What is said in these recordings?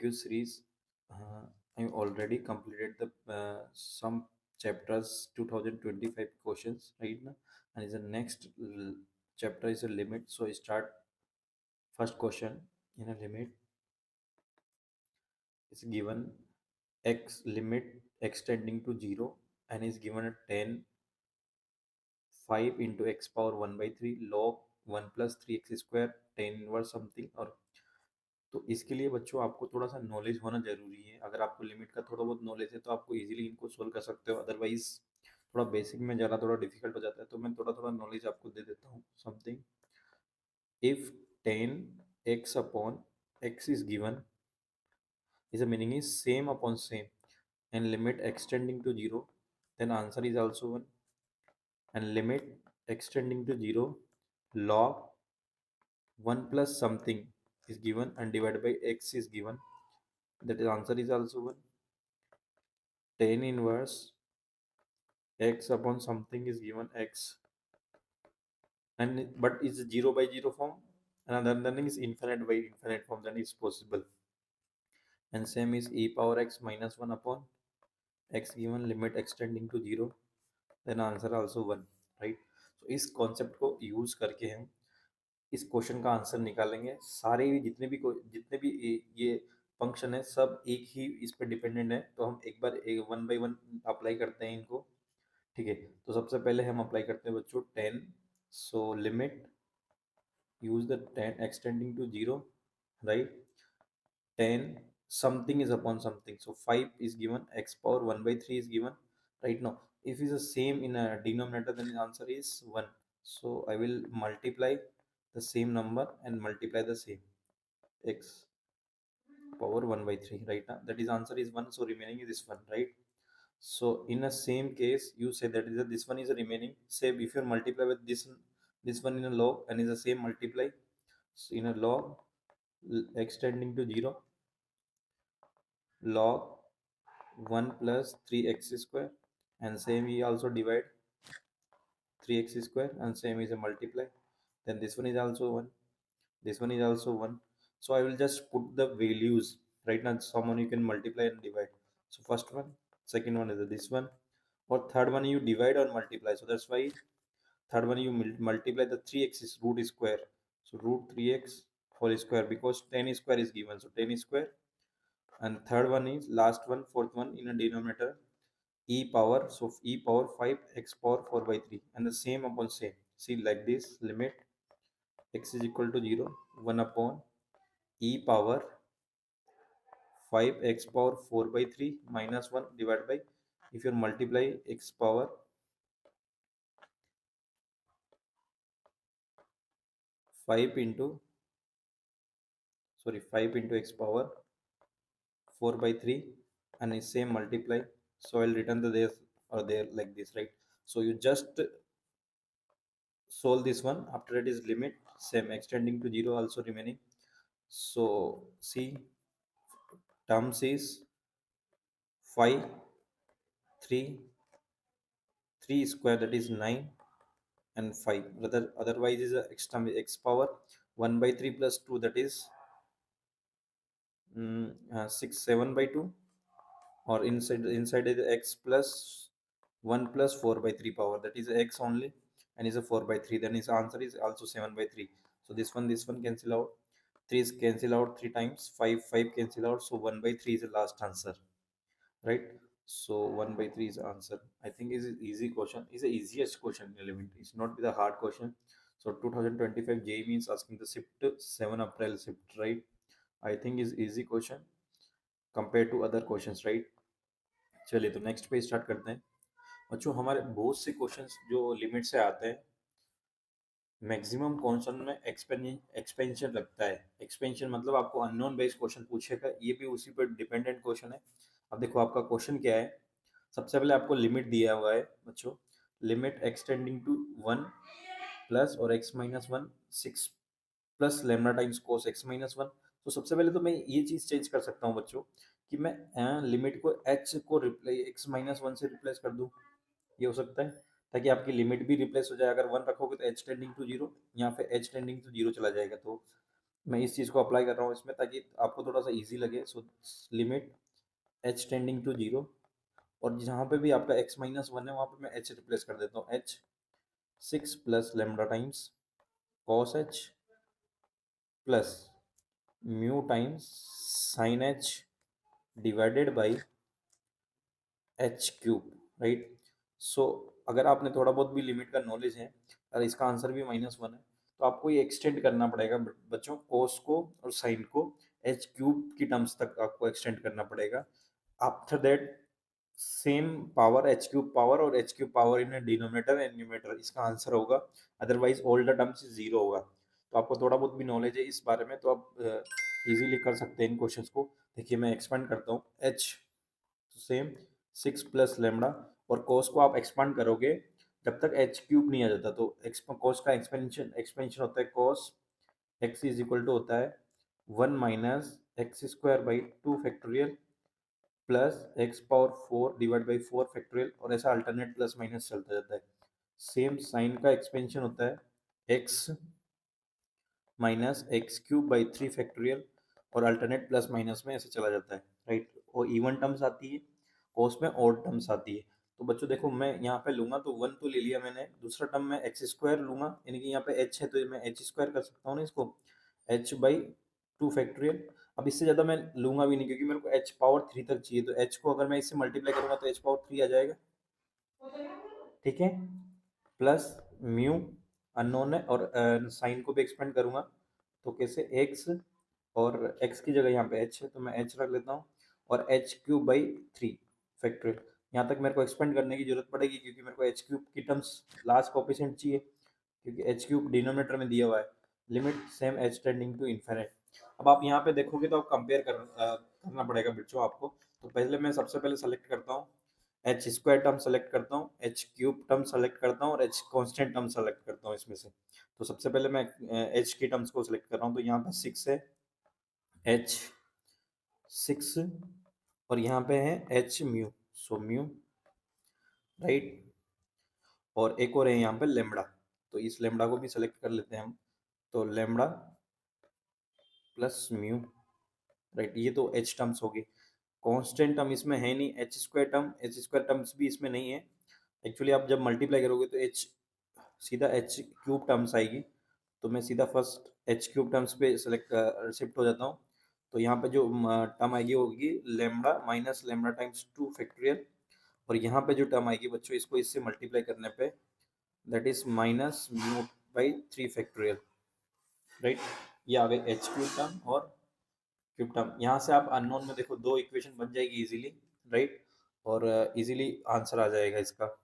MCQ series. I already completed the some chapters 2025 questions right now, and is the next chapter is a limit. So I start first question. In a limit is given x limit extending to 0 and is given a 10 5 into x power 1 by 3 log 1 plus 3x square 10 inverse something. और तो इसके लिए बच्चों आपको थोड़ा सा knowledge होना जरूरी है। अगर आपको लिमिट का थोड़ा बहुत नॉलेज है तो आपको इजीली इनको सोल्व कर सकते हो, अदरवाइज थोड़ा बेसिक में जाना थोड़ा डिफिकल्ट हो जाता है। तो मैं थोड़ा थोड़ा नॉलेज आपको दे देता हूँ। Something if 10 x upon x is given is the meaning is same upon same and limit extending to 0, then answer is also 1, and limit extending to 0 log 1 plus something is given and divided by x is given, that is answer is also 1. 10 inverse x upon something is given x, and but is 0 by 0 form, and another thing is infinite by infinite form, then it's possible. And same is e power x minus 1 upon x given limit extending to 0, then answer also 1, right? So इस concept को use करके हम इस question का answer निकालेंगे। सारे जितने भी ये फंक्शन है सब एक ही इस पे डिपेंडेंट है। तो हम एक बार वन बाय वन अप्लाई करते हैं इनको, ठीक है। तो सबसे पहले हम अप्लाई करते हैं बच्चों 10, so limit use the 10 extending to 0, right? 10 something is upon something, so 5 is given, x power 1 by 3 is given right now. If it's the same in a denominator, then the answer is 1. So I will multiply the same number and multiply the same x power 1 by 3 right now, that is answer is 1, so remaining is this one, right? So in a same case you say that is this one is a remaining. Say if you multiply with this one in a log and is the same multiply, so in a log extending to 0 log 1 plus 3x square, and same we also divide 3x square, and same is a multiply, then this one is also 1, this one is also 1. So I will just put the values right now. Someone you can multiply and divide. So first one, second one is this one, or third one you divide or multiply. So that's why third one you multiply the 3x is root square, so root 3x whole square, because 10 square is given, so 10 square. And third one is last one, fourth one in a denominator e power, so e power 5 x power 4 by 3, and the same upon same. See like this, limit x is equal to 0, 1 upon e power 5 x power 4 by 3 minus 1 divided by, if you multiply x power 5 into 5 into x power 4 by 3 and is same multiply. So I'll return the there or there like this, right? So you just solve this one. After it is limit same extending to 0 also remaining. So see, terms is 5 3 3 square, that is 9, and 5 otherwise is a x power 1 by 3 plus 2, that is 6 7 by 2, or inside is x plus 1 plus 4 by 3 power, that is x only, and is a 4 by 3, then his answer is also 7 by 3. So this one cancel out, 3 is cancel out 3 times, 5 cancel out, so 1 by 3 is the last answer, right? So 1 by 3 is the answer. I think is easy question, is the easiest question in element, it's not the hard question. So 2025 JEE means asking the shift 7 April shift, right? I think is easy question compared to other questions, right? चलिए तो next पे start करते हैं बच्चों। हमारे बहुत से questions जो लिमिट से आते हैं, मैक्सिमम क्वेश्चन में एक्सपेंशन लगता है। एक्सपेंशन मतलब आपको अननोन बेस्ड क्वेश्चन पूछेगा, ये भी उसी पर डिपेंडेंट क्वेश्चन है। अब देखो आपका क्वेश्चन क्या है। सबसे पहले आपको लिमिट दिया हुआ है बच्चों, लिमिट एक्सटेंडिंग टू 1 प्लस और x minus 1 6 plus lambda times cos x minus 1। तो सबसे पहले तो मैं ये चीज चेंज कर सकता हूँ बच्चों कि मैं लिमिट को h को रिप्लेस x माइनस 1 से रिप्लेस कर दूं, ये हो सकता है, ताकि आपकी लिमिट भी रिप्लेस हो जाए। अगर 1 रखोगे तो h टेंडिंग टू 0, यहाँ पे h टेंडिंग टू 0 चला जाएगा, तो मैं इस चीज़ को अप्लाई कर रहा हूँ इसमें ताकि आपको थोड़ा सा इजी लगे। So limit H tending to zero, और जहाँ पे भी आपका x माइनस वन है वहाँ पे मैं h रिप्लेस कर देता हूँ, h 6 plus lambda times cos h plus mu times sine h divided by H cube, right. So अगर आपने थोड़ा बहुत भी लिमिट का नॉलेज है और इसका आंसर भी माइनस वन है, तो आपको ये एक्सटेंड करना पड़ेगा बच्चों, कोस को और साइन को एच क्यूब की टर्म्स तक आपको एक्सटेंड करना पड़ेगा। After that same power H cube power और H cube power in denominator and numerator इसका आंसर होगा, otherwise all the terms zero होगा। तो आपको थोड़ा बहुत भी नॉलेज है इस बारे में तो आप इजीली कर सकते हैं इन क्वेश्चंस को। देखिए मैं एक्सपेंड करता हूँ, एच सेम 6 प्लस लेमडा, और कोस को आप एक्सपांड करोगे जब तक एच क्यूब नहीं आ जाता, तो कोस का एक्सपेंशन एक्सपेंशन होता है cos X is equal to होता है 1 - x²/2 factorial plus X power 4 divide by 4 factorial, और ऐसा अल्टरनेट प्लस माइनस चलता जाता है। सेम साइन का एक्सपेंशन होता है एक्स -x³/3 फैक्टोरियल, और अल्टरनेट प्लस माइनस में ऐसे चला जाता है, राइट। और इवन टर्म्स आती है, कोस में ऑड टर्म्स आती है। तो बच्चों देखो मैं यहाँ पे लूंगा तो वन तो ले लिया मैंने, दूसरा टर्म मैं x² लूंगा, यानी कि यहाँ पे h है तो मैं h² कर सकता हूँ ना इसको, h/2 फैक्टोरियल। अब इससे ज़्यादा मैं लूंगा भी नहीं क्योंकि मेरे को h पावर 3 तक चाहिए, तो h को अगर मैं इससे मल्टीप्लाई करूंगा तो h पावर 3 आ जाएगा, ठीक है। प्लस म्यू अननोन है, और साइन को भी एक्सपेंड करूंगा तो कैसे x, और x की जगह यहाँ पे h है तो मैं h रख लेता हूँ, और h³/3 फैक्टोरियल। यहाँ तक मेरे को एक्सपेंड करने की जरूरत पड़ेगी क्योंकि मेरे को h³ की टर्म्स लास्ट कोफिशिएंट चाहिए, क्योंकि h³ डिनोमिनेटर में दिया हुआ है। Limit same h tending to infinite. अब आप यहाँ पे देखोगे तो आप कंपेयर करना पड़ेगा बच्चों आपको। तो पहले मैं सबसे पहले सेलेक्ट करता हूँ h² टर्म सेलेक्ट करता हूँ, h³ टर्म सेलेक्ट करता हूँ, और h कांस्टेंट टर्म सेलेक्ट करता हूँ इसमें से। तो सबसे पहले मैं h की टर्म्स को सेलेक्ट कर रहा हूँ, तो यहाँ पे 6 है h6, और यहाँ पे है h mu, so mu, right. और एक और है यहाँ पे लेमडा, तो इस लेमडा को भी सेलेक्ट कर लेते हैं हम, तो लेमडा प्लस म्यू, राइट। ये तो h टर्म्स होगी, कांस्टेंट टर्म इसमें है नहीं, h² टर्म्स भी इसमें नहीं है। एक्चुअली आप जब मल्टीप्लाई करोगे तो h सीधा h³ टर्म्स आएगी, तो मैं सीधा फर्स्ट h³ टर्म्स पे सेलेक्ट शिफ्ट हो जाता हूँ। तो यहाँ पे जो टर्म आएगी वो होगी lambda minus lambda times 2 factorial, और यहाँ पे जो टर्म आएगी बच्चों इसको इससे मल्टीप्लाई करने पे दैट इज -μ/3 फैक्टोरियल, राइट। ये आ गई h³ टर्म और क्यूब टर्म। यहाँ से आप अननोन में देखो दो इक्वेशन बन जाएगी इजीली, राइट, और इजीली आंसर आ जाएगा इसका।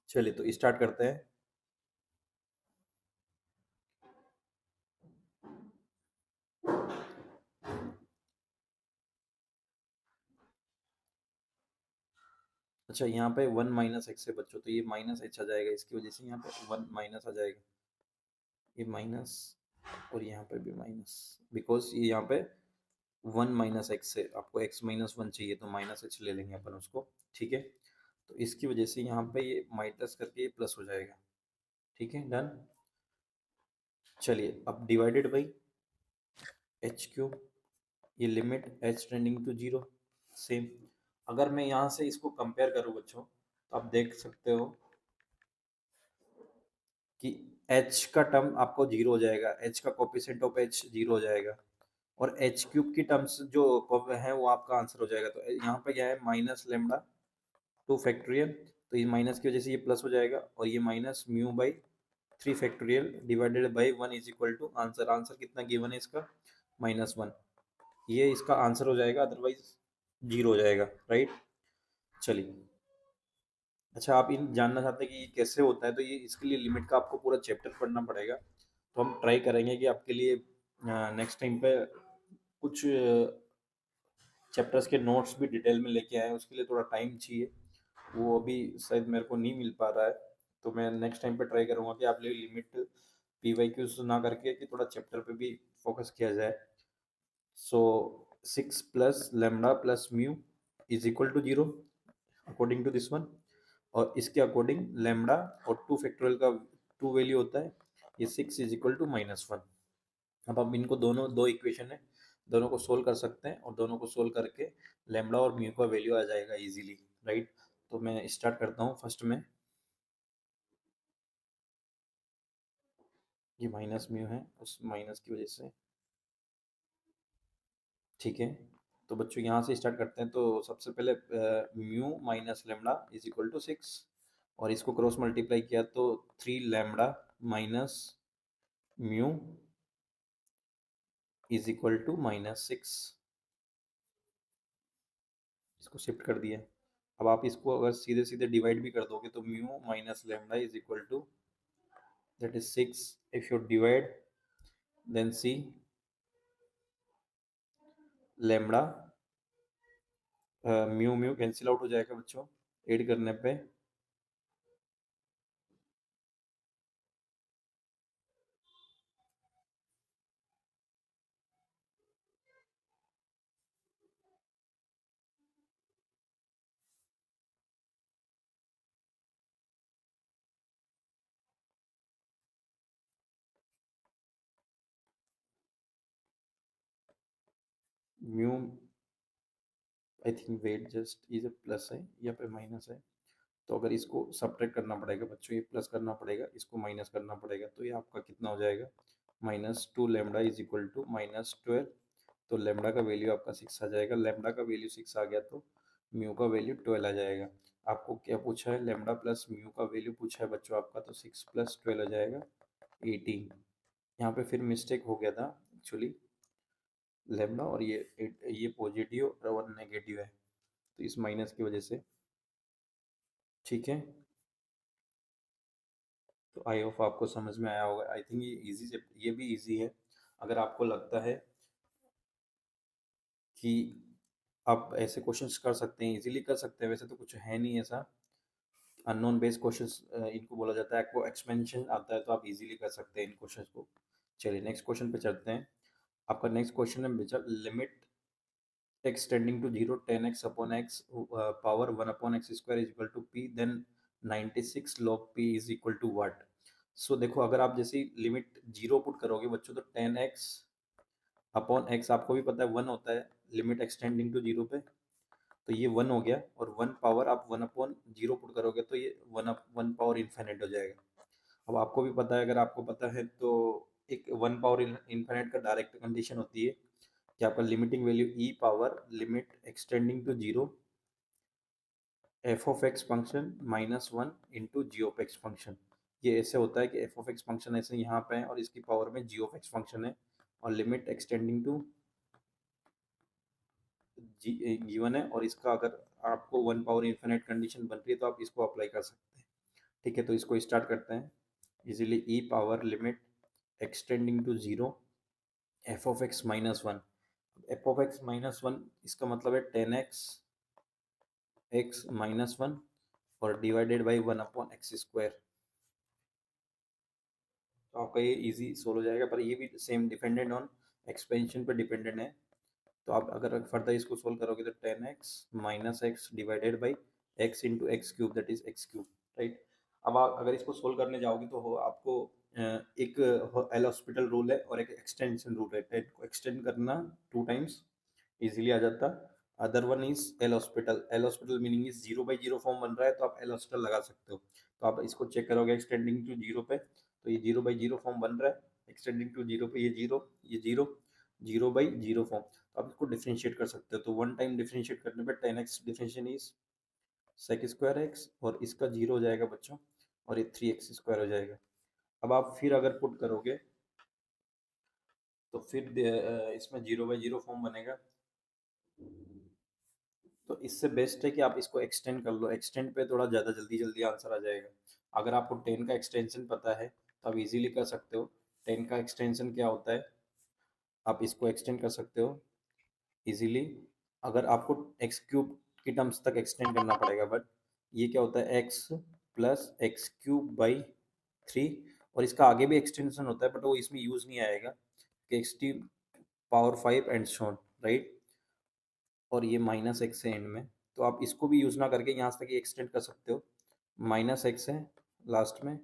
चलिए तो स्टार्ट करते हैं। अच्छा यहाँ पे 1 - x है बच्चों, तो ये -h आ जाएगा, इसकी वजह से यहाँ पे 1 माइनस आ जाएगा, ये माइनस, और यहाँ पे भी माइनस, बिकॉज ये यहाँ पे 1 - x है, आपको x-1 चाहिए तो -h ले लेंगे अपन उसको, ठीक है। तो इसकी वजह से यहाँ पे ये माइनस करके ये प्लस हो जाएगा, ठीक है, डन। चलिए अब डिवाइडेड बाई h³, ये limit h tending to zero, same. अगर मैं यहाँ से इसको कंपेयर करूँ बच्चों तो आप देख सकते हो कि h का टर्म आपको जीरो हो जाएगा, h का कोफिशिएंट ऑफ h जीरो हो जाएगा, और h³ की टर्म्स जो है वो आपका आंसर हो जाएगा। तो यहाँ पे क्या है -λ/2 फैक्टोरियल, तो ये माइनस की वजह से ये प्लस हो जाएगा, और ये -μ/3 factorial divided by 1 is equal to answer. Answer कितना गिवन है इसका -1, ये इसका आंसर हो जाएगा, अदरवाइज जीरो हो जाएगा, राइट। चलिए अच्छा आप इन जानना चाहते हैं कि ये कैसे होता है, तो ये इसके लिए लिमिट का आपको पूरा चैप्टर पढ़ना पड़ेगा। तो हम ट्राई करेंगे कि आपके लिए नेक्स्ट टाइम पे कुछ चैप्टर्स के नोट्स भी डिटेल में लेके आए, उसके लिए थोड़ा टाइम चाहिए, वो अभी शायद मेरे को नहीं मिल पा रहा है। तो मैं नेक्स्ट टाइम पे ट्राई करूँगा कि आप लोग लिमिट PYQs ना करके कि थोड़ा चैप्टर पे भी फोकस किया जाए। So 6 plus lambda plus mu is equal to zero according to this one, और इसके अकॉर्डिंग लेमडा और 2 फैक्टोरियल का 2 वैल्यू होता है, ये 6 इज इक्वल टू -1। अब हम इनको दोनों दो इक्वेशन है, दोनों को सोल्व कर सकते हैं और दोनों को सोल्व करके लैम्बडा और म्यू का वैल्यू आ जाएगा इजीली, राइट। तो मैं स्टार्ट करता हूँ फर्स्ट में। ये माइनस म्यू है उस माइनस की वजह से, ठीक है। तो बच्चों यहाँ से स्टार्ट करते हैं। तो सबसे पहले mu minus lambda is equal to 6, और इसको क्रॉस मल्टीप्लाई किया तो 3 lambda minus mu is equal to -6। इसको शिफ्ट कर दिया। अब आप इसको अगर सीधे सीधे डिवाइड भी कर दोगे तो mu minus lambda is equal to that is 6। If you divide then see lambda mu mu cancel out हो जाएगा बच्चों ऐड करने पे। Mu I think wait just is a plus है, यहाँ पे माइनस है। तो अगर इसको सब्ट्रैक्ट करना पड़ेगा बच्चों, ये प्लस करना पड़ेगा, इसको माइनस करना पड़ेगा, तो ये आपका कितना हो जाएगा -2 लेमडा इज इक्वल टू -12। तो लेमडा का वैल्यू आपका 6 आ जाएगा। लेमडा का वैल्यू 6 आ गया तो म्यू का वैल्यू 12 आ जाएगा। आपको क्या पूछा है, लेमडा प्लस म्यू का वैल्यू पूछा है बच्चों आपका, तो 6 + 12 हो जाएगा 18। यहाँ पे फिर मिस्टेक हो गया था एक्चुअली, लेमडा और ये पॉजिटिव और नेगेटिव है, तो इस माइनस की वजह से, ठीक है। तो आई होप आपको समझ में आया होगा। आई थिंक ये इजी से, ये भी इजी है। अगर आपको लगता है कि आप ऐसे क्वेश्चंस कर सकते हैं, इजीली कर सकते हैं, वैसे तो कुछ है नहीं ऐसा। अननोन बेस्ड क्वेश्चंस इनको बोला जाता है, आपको एक्सपेंशन आता है तो आप इजीली कर सकते हैं इन क्वेश्चंस को। चलिए नेक्स्ट क्वेश्चन पे चलते हैं। आपका नेक्स्ट क्वेश्चन है बेटा, limit x tending to 0 10x upon x power 1 upon x square is equal to p, then 96 log p is equal to what. So देखो, अगर आप जैसे लिमिट 0 पुट करोगे बच्चों, तो 10x अपॉन x आपको भी पता है 1 होता है लिमिट एक्सटेंडिंग टू 0 पे, तो ये 1 हो गया। और 1 पावर आप 1 अपॉन 0 पुट करोगे तो ये 1 पावर इन्फिनिट हो जाएगा। अब आपको भी पता है, अगर आपको पता है तो एक 1 पावर इन्फिनिट का डायरेक्ट कंडीशन होती है कि आपका limiting value e power limit extending to 0 f of x function -1 into ji of x function. ये ऐसे होता है कि एफ ऑफ एक्स फंक्शन ऐसे यहाँ पे है और इसकी पावर में जी ऑफ एक्स फंक्शन है, और limit extending to g given है, और इसका अगर आपको 1 पावर इन्फिनिट कंडीशन बन रही है तो आप इसको अप्लाई कर सकते हैं, ठीक है। तो इसको स्टार्ट करते हैं। Easily e power limit extending to 0 f of x -1। F of x -1 इसका मतलब है 10x एक्स -1 और divided by 1 upon x square. तो आपका ये इजी सोल्व हो जाएगा, पर ये भी सेम डिपेंडेंट ऑन एक्सपेंशन पे डिपेंडेंट है। तो आप अगर फर्दर इसको सोल्व करोगे तो 10x -x divided by x into x cube, that is x cube, right. अब आप अगर इसको सोल्व करने जाओगे तो आपको एक एल हॉस्पिटल रूल है और एक एक्सटेंशन रूल है। 10 को एक्सटेंड करना 2 टाइम्स इजीली आ जाता। Other one is L hospital. L hospital meaning is 0/0 form बन रहा है तो आप एल हॉस्पिटल लगा सकते हो। तो आप इसको चेक करोगे एक्सटेंडिंग टू 0 पे, तो ये 0/0 फॉर्म बन रहा है। एक्सटेंडिंग टू 0 पे ये 0, ये 0, 0/0 फॉर्म। तो आप इसको डिफरेंशिएट कर सकते हो। तो 1 टाइम डिफरेंशिएट करने पे 10x differentiation is sec square x, और इसका 0 हो जाएगा बच्चों, और ये 3x स्क्वायर हो जाएगा। अब आप फिर अगर पुट करोगे तो फिर इसमें 0/0 फॉर्म बनेगा। तो इससे बेस्ट है कि आप इसको एक्सटेंड कर लो। एक्सटेंड पे थोड़ा ज़्यादा जल्दी जल्दी आंसर आ जाएगा। अगर आपको 10 का एक्सटेंशन पता है तो आप इजीली कर सकते हो। 10 का एक्सटेंशन क्या होता है, आप इसको एक्सटेंड कर सकते हो इजीली। अगर आपको एक्स क्यूब की टर्म्स तक एक्सटेंड करना पड़ेगा, बट ये क्या होता है, x plus x cube by 3। और इसका आगे भी एक्सटेंशन होता है बट वो इसमें यूज़ नहीं आएगा, कि x T power 5 and shown, right. और ये -x है एंड में, तो आप इसको भी यूज़ ना करके यहाँ तक ही एक्सटेंड कर सकते हो। -x है लास्ट में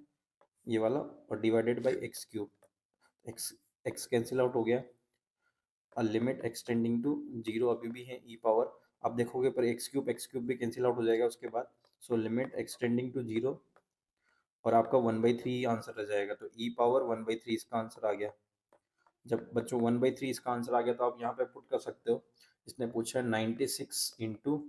ये वाला, और divided by x cube, x x cancel out हो गया, और लिमिट एक्सटेंडिंग टू जीरो अभी भी है ई पावर, आप देखोगे पर एक्स क्यूब भी कैंसिल आउट हो जाएगा उसके बाद, so limit extending to zero, और आपका 1/3 आंसर रह जाएगा, तो ई पावर 1/3 इसका आंसर आ गया। जब बच्चों 1/3 इसका आंसर आ गया तो आप यहाँ पे पुट कर सकते हो, इसने पूछा है 96 इंटू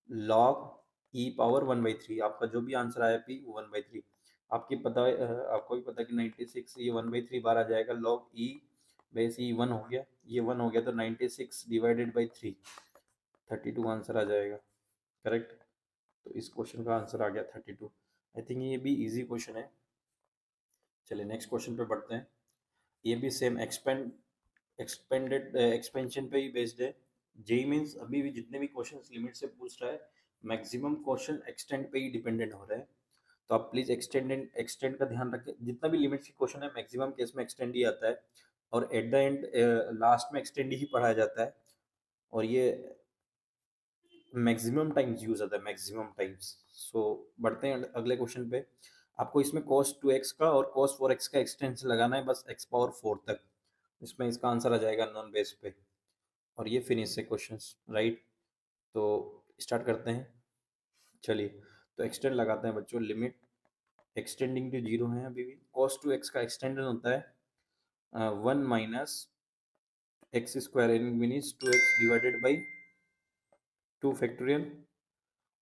लॉग ई पावर 1/3, आपका जो भी आंसर आया पी 1/3, आपकी पता है आपको भी पता है कि 96 ये 1/3 बार आ जाएगा, लॉग ई बेस ई 1 हो गया, ये 1 हो गया, तो 96 डिवाइडेड बाई 3 32 आंसर आ जाएगा, करेक्ट। तो इस क्वेश्चन का आंसर आ गया 32। आई थिंक ये भी इजी क्वेश्चन है। चलिए नेक्स्ट क्वेश्चन पे बढ़ते हैं। ये भी सेम एक्सपेंडेड एक्सपेंशन पे ही बेस्ड है। जेई मीन्स अभी भी जितने भी क्वेश्चन लिमिट से पूछ रहा है, मैक्सिमम क्वेश्चन एक्सटेंड पे ही डिपेंडेंट हो रहे हैं, तो आप प्लीज एक्सटेंड का ध्यान रखें, जितना भी लिमिट के क्वेश्चन है मैक्सिमम केस में एक्सटेंड ही आता है, और एट द एंड लास्ट में एक्सटेंड ही पढ़ाया जाता है, और ये मैक्सिमम टाइम्स यूज होता है, मैक्सिमम टाइम्स। सो बढ़ते हैं अगले क्वेश्चन पे। आपको इसमें cos 2x का और cos 4x का एक्सटेंशन लगाना है, बस x पावर 4 तक, इसमें इसका आंसर आ जाएगा नॉन बेस पे, और ये फिनिश है क्वेश्चंस, राइट। तो स्टार्ट करते हैं, चलिए। तो एक्सटेंड लगाते हैं बच्चों, लिमिट एक्सटेंडिंग टू जीरो है, अभी भी cos 2x का एक्सटेंडन होता है 1 minus x square in means 2x divided by 2 factorial,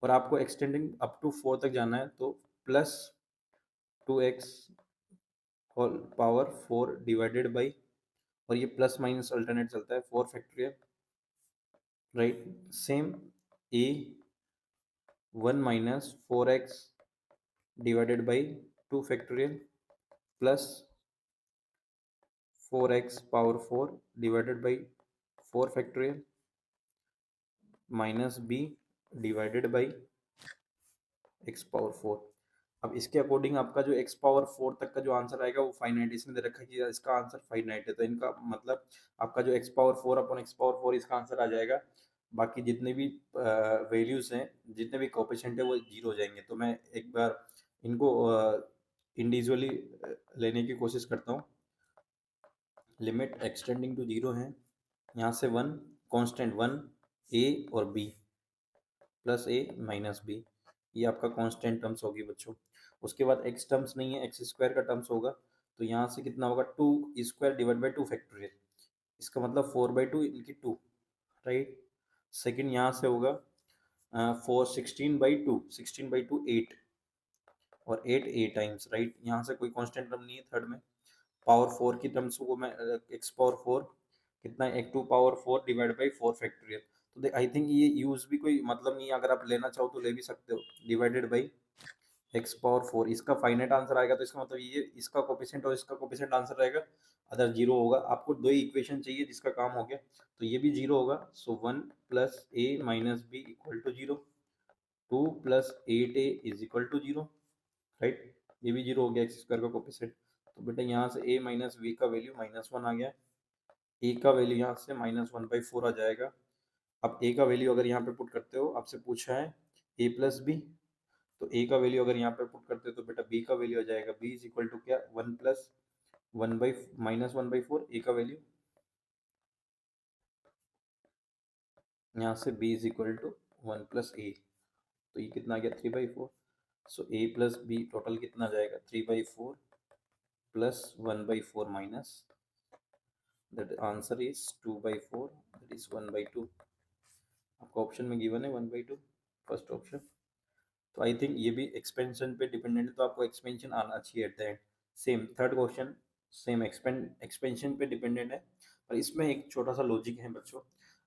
और आपको एक्सटेंडिंग अप टू 4 तक जाना है, तो plus 2x whole power 4 divided by, और ये प्लस माइनस अल्टरनेट चलता है, 4 factorial, right. Same a 1 minus 4x divided by 2 factorial plus 4x power 4 divided by 4 factorial minus b divided by x power 4। अब इसके अकॉर्डिंग आपका जो x power 4 तक का जो आंसर आएगा वो फाइनाइट, इसमें दे रखा है कि इसका आंसर फाइनाइट है, तो इनका मतलब आपका जो x power 4 upon x power 4 इसका आंसर आ जाएगा, बाकी जितने भी वैल्यूज हैं, जितने भी कोएफिशिएंट है वो जीरो हो जाएंगे। तो मैं एक बार इनको इंडिविजुअली लेने की कोशिश करता हूँ। लिमिट एक्सटेंडिंग टू जीरो है, यहाँ से 1 कांस्टेंट 1 a और b plus a minus B, ये आपका कांस्टेंट टर्म्स होगी बच्चों। उसके बाद एक्स टर्म्स नहीं है, एक्स स्क्वायर का टर्म्स होगा, तो यहाँ से कितना होगा 2 स्क्वायर डिवाइड बाई 2 फैक्टोरियल, इसका मतलब 4/2 इनकी 2, राइट। सेकेंड यहाँ से होगा 16/2, 16/2 8, और 8 ए टाइम्स, राइट। यहाँ से कोई कांस्टेंट टर्म नहीं है थर्ड में। पावर 4 की टर्म्स को मैं एक्स पावर 4 कितना है, एक 2 पावर 4 डिवाइड बाई 4 फैक्टोरियल, तो देख आई थिंक ये यूज भी कोई मतलब नहीं है, अगर आप लेना चाहो तो ले भी सकते हो, डिवाइडेड बाई एक्स पावर 4, इसका फाइनाइट आंसर आएगा, तो इसका मतलब ये इसका कोफिशिएंट और इसका कोफिशिएंट आंसर रहेगा, अदर जीरो होगा। आपको दो ही इक्वेशन चाहिए जिसका काम हो गया, तो ये भी जीरो होगा, so 1 plus a minus b equal to zero, 2 plus 8a is equal to zero, right. ये भी जीरो हो गया एक्स स्क्वायर का कोफिशिएंट, तो बेटा यहाँ से a माइनस वी का वैल्यू -1 आ गया, ए का वैल्यू यहाँ से -1/4 आ जाएगा। अब ए का वैल्यू अगर यहाँ पे पुट करते हो, आपसे पूछा है ए प्लस बी, तो ए का वैल्यू अगर यहाँ पे पुट करते हो तो बेटा बी का वैल्यू आ जाएगा, बी इज इक्वल टू क्या 1 प्लस 1/4 ए का वैल्यू, यहाँ से B is equal to 1 plus A, तो ये कितना आ गया 3/4, so A plus B total कितना आ जाएगा 3/4 plus 1/4 minus, that answer is 2/4, that is 1/2, आपका ऑप्शन में गिवन है 1/2 फर्स्ट ऑप्शन। तो आई थिंक ये भी एक्सपेंशन पे डिपेंडेंट है, तो आपको एक्सपेंशन आना चाहिए eight the and. Same third question, same expansion पे डिपेंडेंट है, और इसमें एक छोटा सा लॉजिक है बच्चों।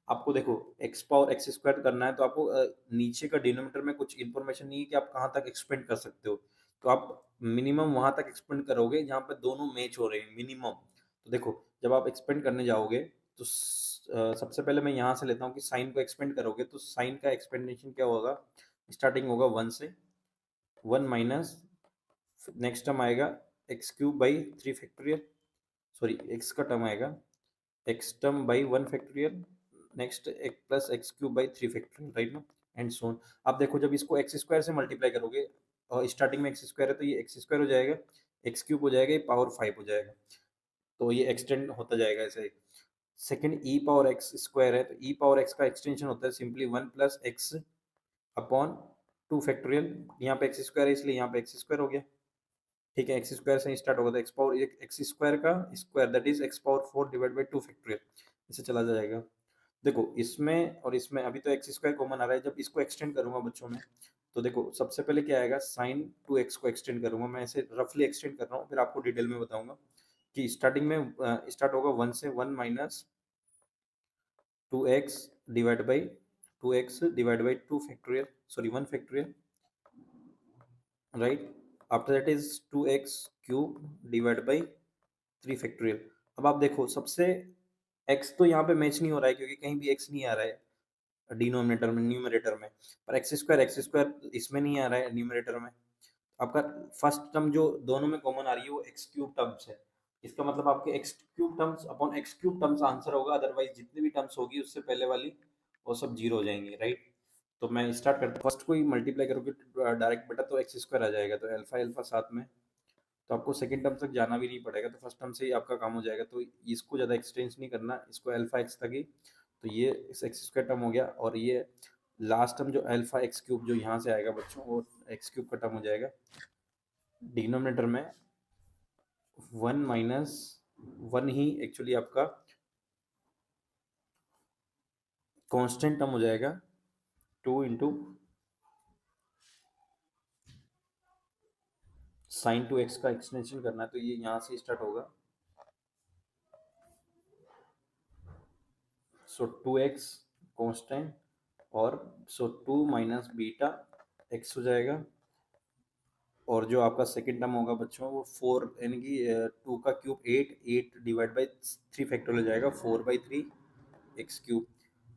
आपको देखो एक्स पावर एक्स स्क्वायर करना है, तो आपको नीचे का डिनोमिनेटर में कुछ इन्फॉर्मेशन नहीं है कि आप कहाँ तक एक्सपेंड कर सकते हो, तो आप मिनिमम वहां तक एक्सपेंड करोगे जहाँ पे दोनों मैच हो रहे हैं, मिनिमम। तो देखो जब आप एक्सपेंड करने जाओगे तो सबसे पहले मैं यहाँ से लेता हूँ कि साइन को एक्सपेंड करोगे, तो साइन का एक्सपेंडेशन क्या होगा, स्टार्टिंग होगा 1 से, 1 माइनस नेक्स्ट टर्म आएगा x cube by 3 factorial, sorry x का टर्म आएगा x term by 1 factorial, next एक plus x cube by 3 factorial, right ना, एंड सो ऑन। आप देखो जब इसको एक्स स्क्वायर से मल्टीप्लाई करोगे, और स्टार्टिंग में एक्स स्क्वायर है तो ये एक्स स्क्वायर हो जाएगा, एक्स क्यूब हो जाएगा, ये पावर 5 हो जाएगा, तो ये एक्सटेंड होता जाएगा ऐसे। सेकंड ई पावर एक्स स्क्वायर है, तो ई पावर एक्स का एक्सटेंशन होता है simply 1 plus x upon 2 factorial. यहाँ पे एक्स स्क्वायर है इसलिए यहाँ पे एक्स स्क्वायर हो गया। ठीक है, एक्स स्क्वायर से स्टार्ट होगा तो एक्स पावर एक्स स्क्वायर का square that is x power 4 divide by 2 factorial, इसे चला जाएगा। देखो इसमें और इसमें अभी तो एक्स स्क्वायर कॉमन आ रहा है, जब इसको एक्सटेंड करूंगा बच्चों में, तो देखो सबसे पहले क्या आएगा, साइन 2x को एक्सटेंड करूंगा, मैं ऐसे रफली एक्सटेंड कर रहा हूँ, फिर आपको डिटेल में बताऊंगा कि स्टार्टिंग में स्टार्ट होगा 1 से, 1 minus 2x divide by 2x divide by 2 factorial, sorry 1 factorial, right. After that is 2x cube divide by 3 factorial. अब आप देखो सबसे x तो यहाँ पे मैच नहीं हो रहा है क्योंकि कहीं भी x नहीं आ रहा है डिनोमिनेटर में, न्यूमरेटर में, पर एक्स स्क्वायर इसमें नहीं आ रहा है न्यूमरेटर में। आपका फर्स्ट टर्म जो दोनों में कॉमन आ रही है वो एक्स क्यूब टर्म्स है, इसका मतलब आपके x cube terms upon x cube terms answer होगा, अदरवाइज जितनी भी टर्म्स होगी उससे पहले वाली वो सब जीरो हो जाएंगे, राइट। तो मैं स्टार्ट करता हूँ, फर्स्ट को ही मल्टीप्लाई करोगे डायरेक्ट बेटा तो एक्स स्क्वायर आ जाएगा, तो अल्फा अल्फा साथ में, तो आपको सेकंड टर्म तक जाना भी नहीं पड़ेगा, तो फर्स्ट टर्म से ही आपका काम हो जाएगा, तो इसको ज़्यादा एक्सटेंस नहीं करना, इसको अल्फा एक्स तक ही, तो ये इस एक्स स्क्वायर टर्म हो गया, और ये लास्ट टर्म जो अल्फा एक्स क्यूब जो यहाँ से आएगा बच्चों, वो एक्स क्यूब का टर्म हो जाएगा डिनोमिनेटर में 1 माइनस 1 ही एक्चुअली आपका कांस्टेंट टर्म हो जाएगा, 2 इंटू साइन 2x का एक्सटेंशन करना है, तो ये यहाँ से स्टार्ट होगा, सो 2x कांस्टेंट, और सो 2 माइनस बीटा x हो जाएगा, और जो आपका सेकंड टर्म होगा बच्चों वो 4 यानी कि 2 का क्यूब 8 डिवाइड बाई 3 फैक्टोरियल हो जाएगा, 4/3 एक्स क्यूब।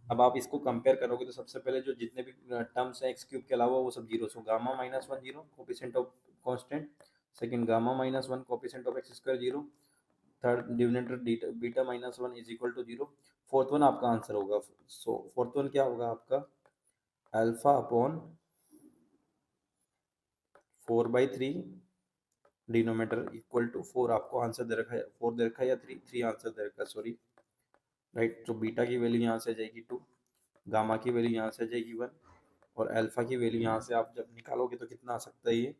अब आप इसको कंपेयर करोगे तो सबसे पहले जो जितने भी टर्म्स हैं एक्स क्यूब के अलावा वो सब zero, so gamma minus 1 zero coefficient of constant, second gamma minus 1 coefficient of x square zero, third denominator beta minus 1 is equal to zero, fourth one आपका आंसर होगा। सो फोर्थ वन क्या होगा आपका, alpha upon 4/3 denominator equal to 4, आपको answer दे रखा है 4 दे रखा है या 3, 3 आंसर दे रखा है सॉरी, राइट। तो बीटा की वैल्यू यहाँ से आ जाएगी 2, गामा की वैल्यू यहाँ से आ जाएगी 1, और अल्फा की वैल्यू यहाँ से आप जब निकालोगे तो कितना आ सकता है, ये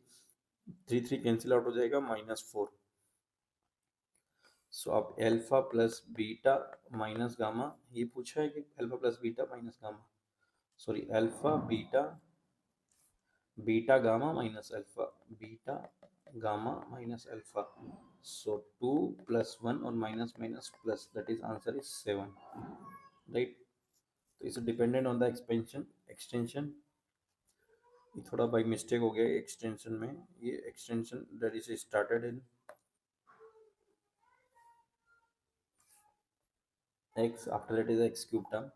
3 3 कैंसिल आउट हो जाएगा, -4। सो आप alpha plus beta minus gamma, ये पूछा है कि alpha plus beta minus gamma, sorry alpha beta beta gamma minus alpha, beta gamma minus alpha, so 2 + 1 और minus minus plus, that is answer is 7, right. तो इसे dependent on the expansion extension, ये थोड़ा by mistake हो गया extension में, ये extension that is started in x, after that is x cube term,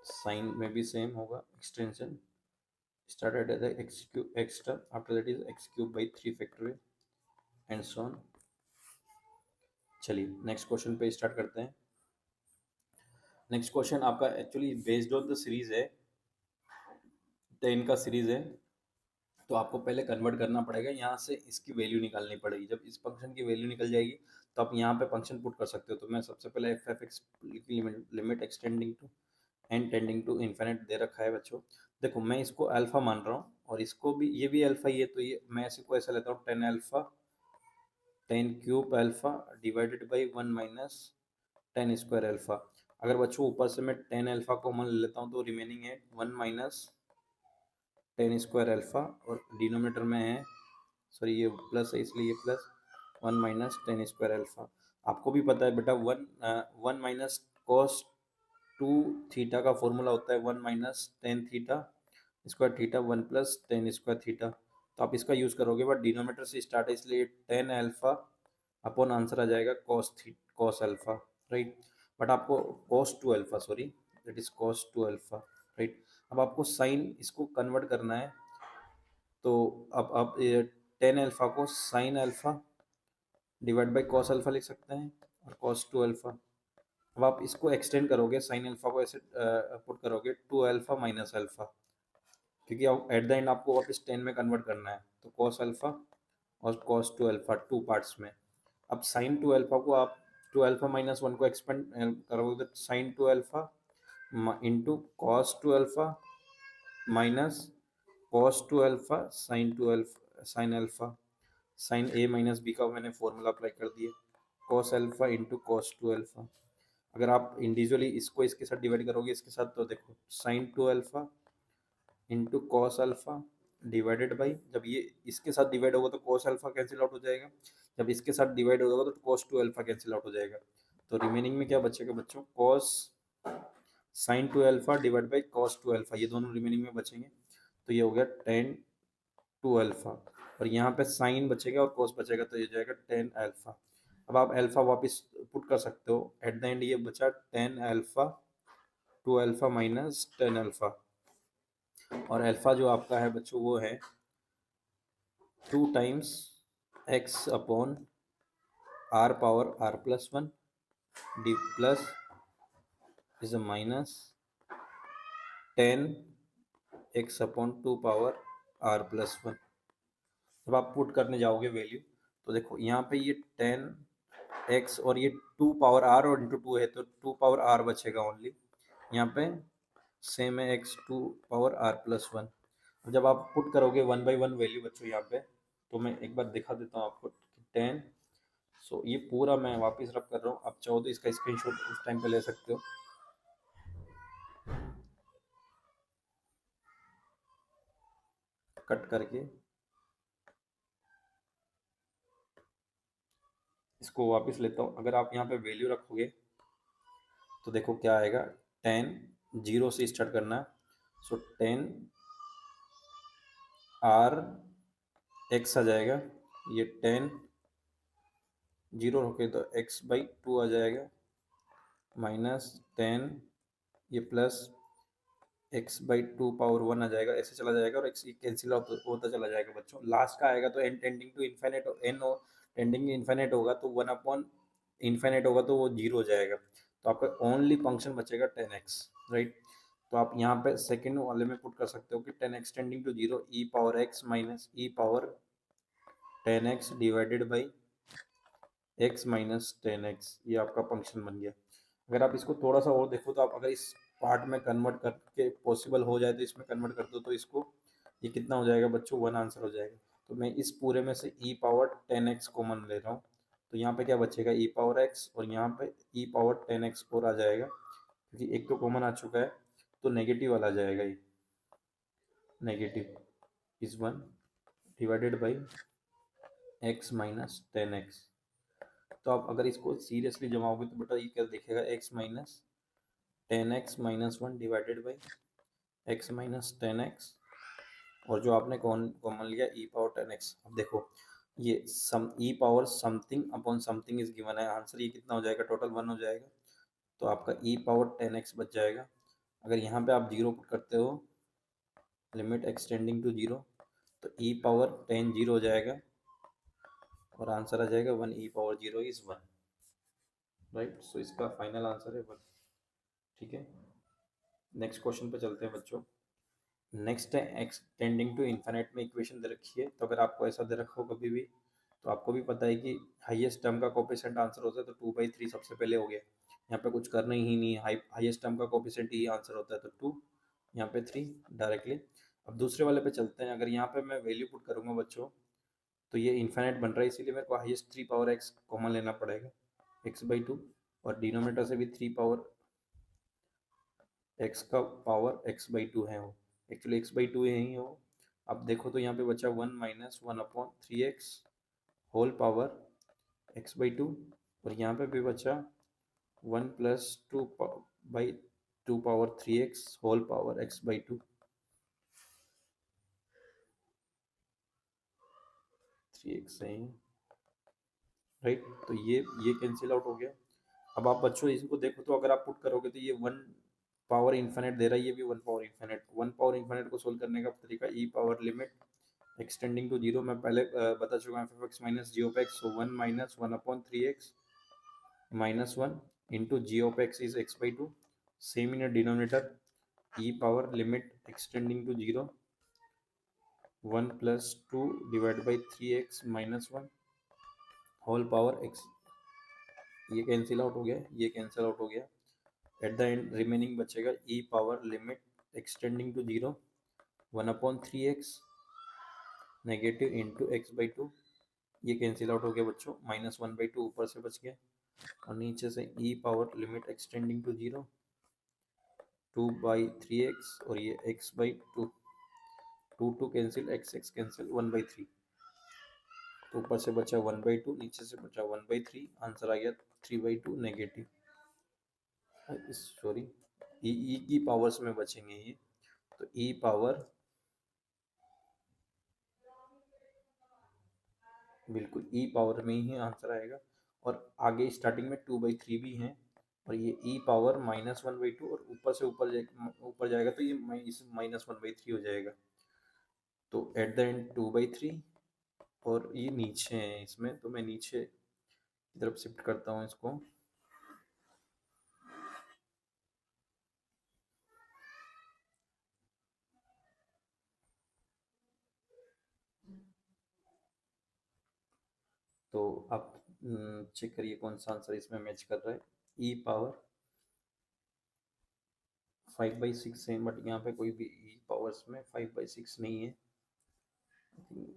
sign में भी सेम होगा, extension started as x cube x term, after that is x cube by 3 factorial and so on। चलिए next question पे start करते हैं। Next question आपका actually based on the series है, 10 का सीरीज है, तो आपको पहले कन्वर्ट करना पड़ेगा, यहाँ से इसकी वैल्यू निकालनी पड़ेगी, जब इस फंक्शन की वैल्यू निकल जाएगी तो आप यहाँ पे फंक्शन पुट कर सकते हो। तो मैं सबसे पहले एफ एफ एक्स की limit extending to N tending to infinite दे रखा है बच्चों। देखो मैं इसको अल्फा मान रहा हूँ और इसको भी, ये भी अल्फा ही है, तो ये मैं इसको ऐसा लेता हूँ 10 alpha 10 cube alpha divided by 1 minus 10 square alpha. अगर बच्चों ऊपर से मैं 10 अल्फा कॉमन ले लेता हूँ तो रिमेनिंग है 1 माइनस 10 स्क्वायर अल्फा, और डिनोमिनेटर में है, सॉरी ये प्लस है इसलिए ये प्लस 1 माइनस 10 स्क्वायर अल्फा। आपको भी पता है बेटा 1 माइनस कॉस 2 थीटा का फॉर्मूला होता है 1 minus 10 theta square theta 1 plus 10 square theta, तो आप इसका यूज़ करोगे, बट डिनोमिनेटर से स्टार्ट है इसलिए 10 अल्फा अपॉन आंसर आ जाएगा कॉस अल्फा, राइट। बट आपको cos 2 alpha, sorry that is cos 2 alpha, right. अब आपको साइन इसको कन्वर्ट करना है, तो अब आप 10 अल्फा को sine alpha divide by cos alpha लिख सकते हैं, और कॉस 2 अल्फा। अब आप इसको एक्सटेंड करोगे, साइन अल्फा को ऐसे पुट करोगे 2 अल्फा माइनस अल्फा, क्योंकि अब एट द एंड आपको वापस 10 में कन्वर्ट करना है, तो कॉस अल्फा और cos two alpha, two parts में। अब साइन टू अल्फा को आप टू अल्फा माइनस वन को एक्सपेंड करोगे तो sine two alpha into cos two alpha minus cos two alpha sine two alpha sine alpha, sine A minus B का मैंने formula apply कर दिया, cos alpha into cos two alpha. अगर आप individually इसको इसके साथ डिवाइड करोगे इसके साथ, तो देखो sign two alpha into cos alpha divided by, जब ये इसके साथ डिवाइड होगा तो कॉस अल्फा कैंसिल आउट हो जाएगा, जब इसके साथ डिवाइड होगा तो cos two alpha cancel out हो जाएगा। तो रिमेनिंग में क्या बचेगा बच्चों, cos sine two alpha divide by cos two alpha, ये दोनों रिमेनिंग में बचेंगे। तो ये हो गया टेन टू अल्फा, और यहाँ पे साइन बचेगा और कॉस बचेगा, तो ये जाएगा टेन अल्फा। अब आप अल्फा वापस पुट कर सकते हो, एट द एंड ये बचा ten alpha two alpha minus ten alpha, और अल्फा जो आपका है बच्चों वो है two times x upon r power r plus one d plus is a minus ten x upon two power r plus one. जब आप पुट करने जाओगे वैल्यू, तो देखो यहाँ पे ये टेन एक्स और ये टू पावर आर और इंटू टू है तो टू पावर आर बचेगा ओनली, यहाँ पे सेम है x two power r plus one. जब आप पुट करोगे वन बाई वन वैल्यू बच्चों यहाँ पे, तो मैं एक बार दिखा देता हूँ आपको, टेन, सो ये पूरा मैं वापस रब कर रहा हूँ, आप चाहो तो इसका स्क्रीनशॉट उस टाइम पे ले सकते हो। कट करके इसको वापस लेता हूँ, अगर आप यहाँ पे वैल्यू रखोगे तो देखो क्या आएगा, टेन जीरो से स्टार्ट करना है, सो टेन आर एक्स आ जाएगा, ये टेन जीरो होके तो एक्स बाई टू आ जाएगा, माइनस टेन ये plus x by two power one आ जाएगा, ऐसे चला जाएगा और एक्स कैंसिल आउट होता चला जाएगा बच्चों। लास्ट का आएगा तो n tending to infinite, n tending infinite होगा तो वन अपॉन इन्फाइनाइट होगा तो वो जीरो हो जाएगा, तो आपका ओनली फंक्शन बचेगा टेन एक्स, राइट। तो आप यहाँ पे सेकेंड वाले में पुट कर सकते हो कि ten x tending to zero e power x minus e power ten x divided by x minus ten x, ये आपका फंक्शन बन गया। अगर आप इसको थोड़ा सा और देखो तो आप अगर इस पार्ट में कन्वर्ट करके पॉसिबल हो जाए तो इसमें कन्वर्ट कर दो, तो इसको ये कितना हो जाएगा बच्चों, वन आंसर हो जाएगा। तो मैं इस पूरे में से ई पावर टेन एक्स कॉमन ले रहा हूँ, तो यहाँ पे क्या बचेगा ई पावर एक्स, और यहाँ पे ई पावर टेन एक्स और आ जाएगा, क्योंकि एक तो कॉमन आ चुका है, तो नेगेटिव वाला आ जाएगा, ये negative is one divided by x minus ten x. तो आप अगर इसको सीरियसली जमाओगे तो बेटा ये क्या दिखेगा, x minus ten x minus one divided by x minus ten x, और जो आपने कॉमन लिया ई पावर टेन एक्स। अब देखो ये some E power something upon something is given है, आंसर ये कितना हो जाएगा, टोटल वन हो जाएगा, तो आपका ई पावर टेन एक्स बच जाएगा। अगर यहाँ पे आप जीरो पुट करते हो, लिमिट एक्सटेंडिंग टू जीरो, तो ई पावर टेन जीरो हो जाएगा, और आंसर आ जाएगा one E power zero is one, right. So इसका फाइनल आंसर है वन, ठीक है। नेक्स्ट क्वेश्चन पे चलते हैं बच्चों। नेक्स्ट है एक्स टेंडिंग टू इन्फिनिट में इक्वेशन दे रखी है, तो अगर आपको ऐसा दे रखा हो कभी भी, तो आपको भी पता है कि हाईएस्ट टर्म का कोफिशिएंट आंसर होता है, तो टू बाई थ्री सबसे पहले हो गया, यहाँ पे कुछ करना ही नहीं है, हाईएस्ट टर्म का कोफिशिएंट ही आंसर होता है, तो टू यहाँ पे थ्री डायरेक्टली। अब दूसरे वाले पे चलते हैं, अगर यहाँ पे मैं वैल्यू पुट करूँगा बच्चों, तो ये इन्फिनिट बन रहा है, इसीलिए मेरे को highest three power x common लेना पड़ेगा, एक्स बाई टू, और डिनोमीटर से भी थ्री पावर एक्स का पावर एक्स बाई टू है, वो एक्चुअली एक्स बाई टू ही हो। अब देखो तो यहाँ पे बचा one minus one upon three x whole power x by two, और यहाँ पे भी बचा one plus two by two power three x whole power x by two, three x सही है, राइट। तो ये कैंसिल आउट हो गया। अब आप बच्चों इसको देखो तो अगर आप पुट करोगे तो ये वन पावर इन्फिनिट दे रहा है, ये भी one power infinite, one power infinite को सोल्व करने का तरीका e power limit extending to zero, मैं पहले बता चुका हूँ, F X minus G of X, so one minus one upon three X minus one into ji of X is X by two, same in denominator e power limit extending to zero 1 plus 2 divide by 3x minus 1 whole power x, ये cancel out हो गया, ये cancel out हो गया। At the end remaining बचेगा e power limit extending to 0 1/3x negative into x by two, ये cancel out हो गया बच्चों, -1/2 ऊपर से बच गया, और नीचे से e power limit extending to 0 2/3x, और ये x by two, 2 cancel, x cancel, 1/3, तो ऊपर से बचा 1/2, नीचे से बचा 1/3, आंसर आ गया 3/2 नेगेटिव। सॉरी, ई की पावर्स में बचेंगे ये, तो ई पावर, बिल्कुल ई पावर में ही आंसर आएगा। और आगे स्टार्टिंग में 2/3 भी है, और ये ई पावर -1/2, और ऊपर से ऊपर जाएगा तो ये -1/3 हो जाएगा। तो एट द एंड 2/3, और ये नीचे है इसमें, तो मैं नीचे की तरफ शिफ्ट करता हूँ इसको। तो आप चेक करिए कौन सा आंसर इसमें मैच कर रहा है। ई पावर 5/6 है, बट यहाँ पे कोई भी ई पावर्स में 5/6 नहीं है,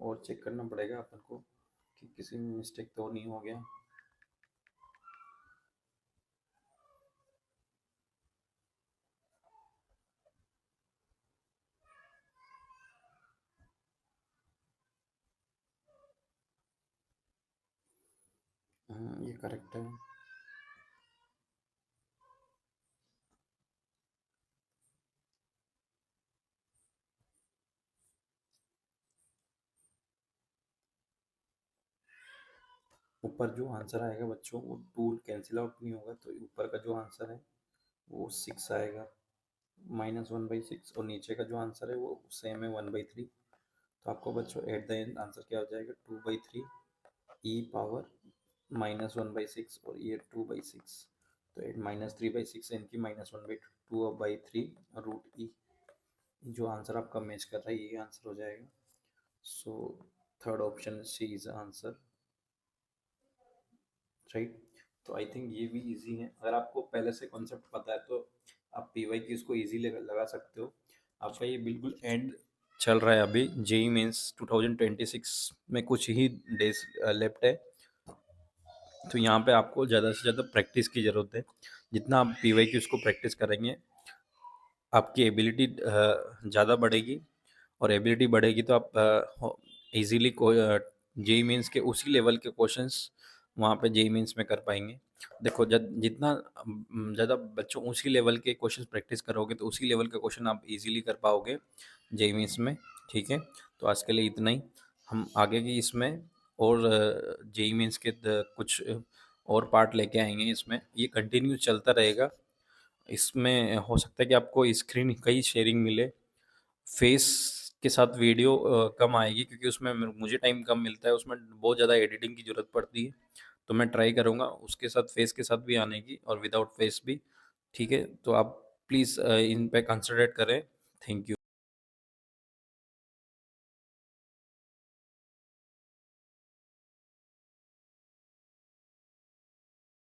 और चेक करना पड़ेगा अपन को कि किसी में मिस्टेक तो नहीं हो गया। ये करेक्ट है। ऊपर जो आंसर आएगा बच्चों, वो 2 कैंसिल आउट नहीं होगा, तो ऊपर का जो आंसर है वो 6 आएगा, -1/6, और नीचे का जो आंसर है वो सेम है 1/3। तो आपको बच्चों एट द एंड आंसर क्या हो जाएगा, 2/3 ई पावर -1/6, और ये 2/6, तो एट -3/6 इनकी -1/2/3 रूट ई, जो आंसर आपका मैच कर रहा है ये आंसर हो जाएगा। So third option c is answer, right. तो आई थिंक ये भी इजी है, अगर आपको पहले से कॉन्सेप्ट पता है तो आप पीवाई की इसको इजीली लगा सकते हो। आपका ये बिल्कुल एंड चल रहा है अभी, जेई मेंस 2026 में कुछ ही डेज लेफ्ट है, तो यहाँ पे आपको ज़्यादा से ज़्यादा प्रैक्टिस की ज़रूरत है। जितना आप पीवाई की उसको प्रैक्टिस करेंगे, आपकी एबिलिटी ज़्यादा बढ़ेगी, और एबिलिटी बढ़ेगी तो आप इजीली को जेई मीन्स के उसी लेवल के क्वेश्चंस वहाँ पे जेई मीन्स में कर पाएंगे। देखो, जब जितना ज़्यादा बच्चों उसी लेवल के क्वेश्चंस प्रैक्टिस करोगे तो उसी लेवल के क्वेश्चन आप इजीली कर पाओगे जेई मीन्स में। ठीक है, तो आज के लिए इतना ही। हम आगे की इसमें और जेई मीन्स के कुछ और पार्ट लेके आएंगे, इसमें ये कंटिन्यू चलता रहेगा। इसमें हो सकता है कि आपको स्क्रीन कई शेयरिंग मिले, फेस के साथ वीडियो कम आएगी, क्योंकि उसमें मुझे टाइम कम मिलता है, उसमें बहुत ज़्यादा एडिटिंग की ज़रूरत पड़ती है। तो मैं ट्राई करूँगा उसके साथ फेस के साथ भी आने की, और विदाउट फेस भी। ठीक है, तो आप प्लीज़ इन पे कंसिडरेट करें। Thank you.